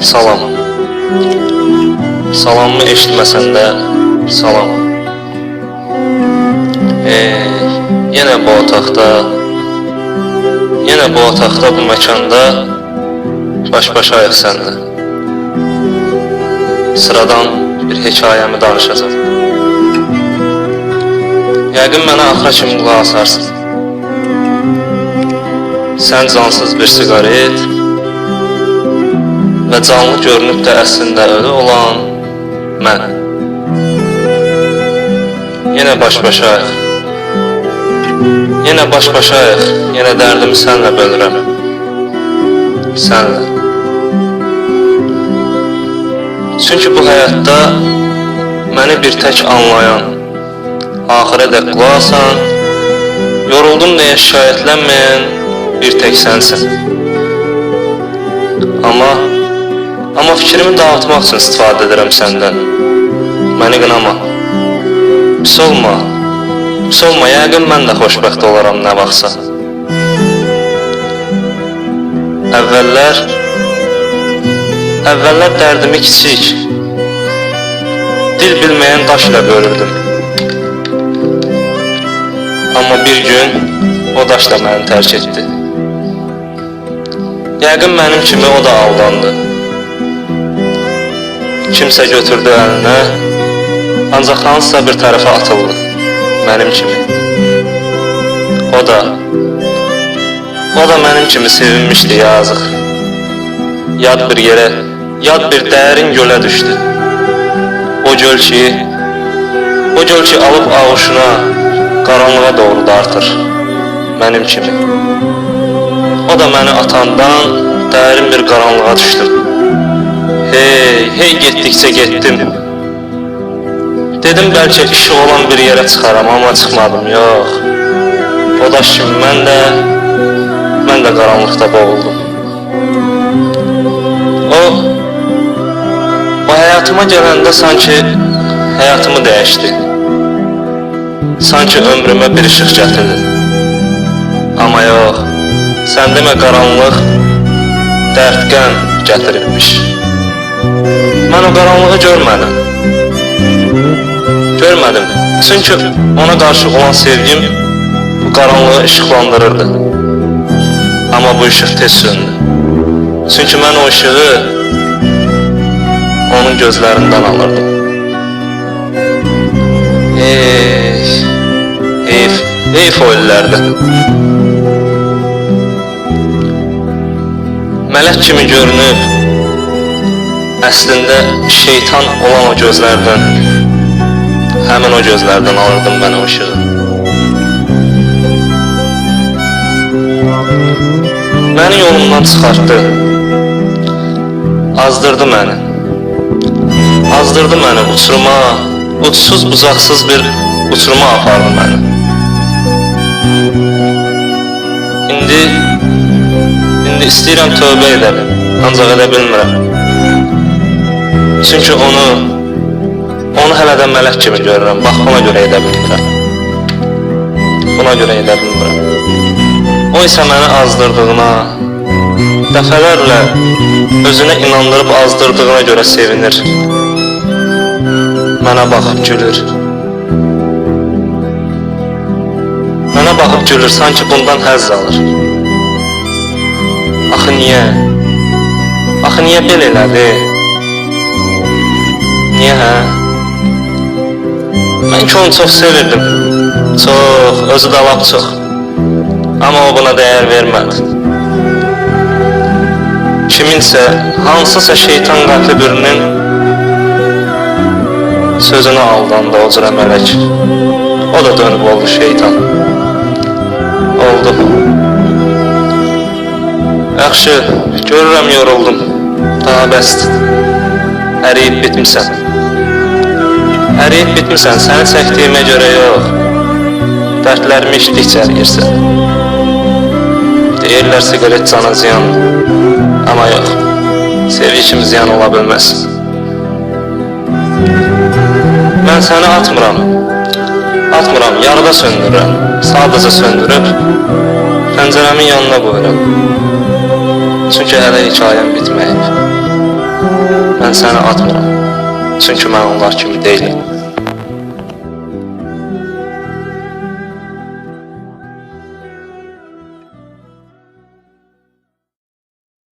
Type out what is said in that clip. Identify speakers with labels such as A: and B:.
A: Salam. Salamımı eşitməsən də salam. Yenə bu otaqda, bu məkanda baş-başayıq sənlə. Sıradan bir hekayəmi danışacaq. Yəqin mənə axıra kimi qulaq asarsın. Sən cansız bir siqaret və canlı görünüb də əslində ölü olan mən. Yenə baş-başayıq. Yenə dərdimi sənlə bölürəm. Sənlə. Çünki bu həyatda məni bir tək anlayan, axirədək qulaq asan, yoruldum deyə şikayətlənməyən bir tək sənsən. Amma fikrimi dağıtmaq üçün istifadə edirəm səndən. Məni qınama. Pis olma, yəqin mən də xoşbəxt olaram nə vaxtsa. Əvvəllər dərdimi kiçik, dil bilməyən daş ilə bölürdüm. Amma bir gün o daş da məni tərk etdi. Yəqin mənim kimi o da aldandı. Kimsə götürdü əlinə, ancaq hansısa bir tərəfə atıldı, mənim kimi. O da mənim kimi sevinmişdi, yazıq. Yad bir yerə, yad bir dərin gölə düşdü. O göl ki alıb ağuşuna, qaranlığa doğru dartır, mənim kimi. O da məni atandan dərin bir qaranlığa düşdüm. Hey getdikcə getdim. Dedim bəlkə işıq olan bir yerə çıxaram, amma çıxmadım, yox. O daş kimi mən də qaranlıqda boğuldum. O həyatıma gələndə sanki həyatımı dəyişdi. Sanki ömrümə bir işıq gətirdi. Amma yox, sən demə qaranlıq dərdqən gətiribmiş. Mən o qaranlığı görmədim. Çünki ona qarşı olan sevgim bu qaranlığı işıqlandırırdı. Amma bu işıq tez söndü. Çünki mən o işığı onun gözlərindən alırdım. Heyf o illərdə. Mələk kimi görünüb, əslində şeytan olan o gözlərdən, həmin o gözlərdən alırdım mən o ışığı. Məni yolumdan çıxartdı, azdırdı məni uçuruma, uçsuz bucaqsız bir uçuruma apardı məni. İndi istəyirəm tövbə edəm, ancaq edə bilmirəm. Çünki onu hələ də mələk kimi görürəm, bax ona görə edə bilmirəm. O isə məni azdırdığına, dəfələrlə özünə inandırıb azdırdığına görə sevinir. Mənə baxıb gülür, sanki bundan həzz alır. Axı niyə belə elədi? Niyə, hə? Mən ki onu çox sevirdim, özü də lap çox. Amma o buna dəyər vermədi. Kiminsə, hansısa şeytan qatı birinin sözünə aldandı o cürə mələk. O da dönüb oldu şeytan. Oldu. Yaxşı, görürəm yoruldum. Daha bəsdir. Əriyib bitmisən, səni çəkdiyimə görə yox. Dərdlərimi içdikcə əriyirsən. Deyirlər siqaret cana ziyandır. Amma yox, sevgi kimi ziyan ola bilməz. Mən səni atmıram, yarıda söndürürəm. Sadəcə söndürüb, pəncərəmin yanına qoyuram. Çünki hələ hikayəm bitməyib. mən səni atmıram. Çünki mən onlar kimi deyiləm.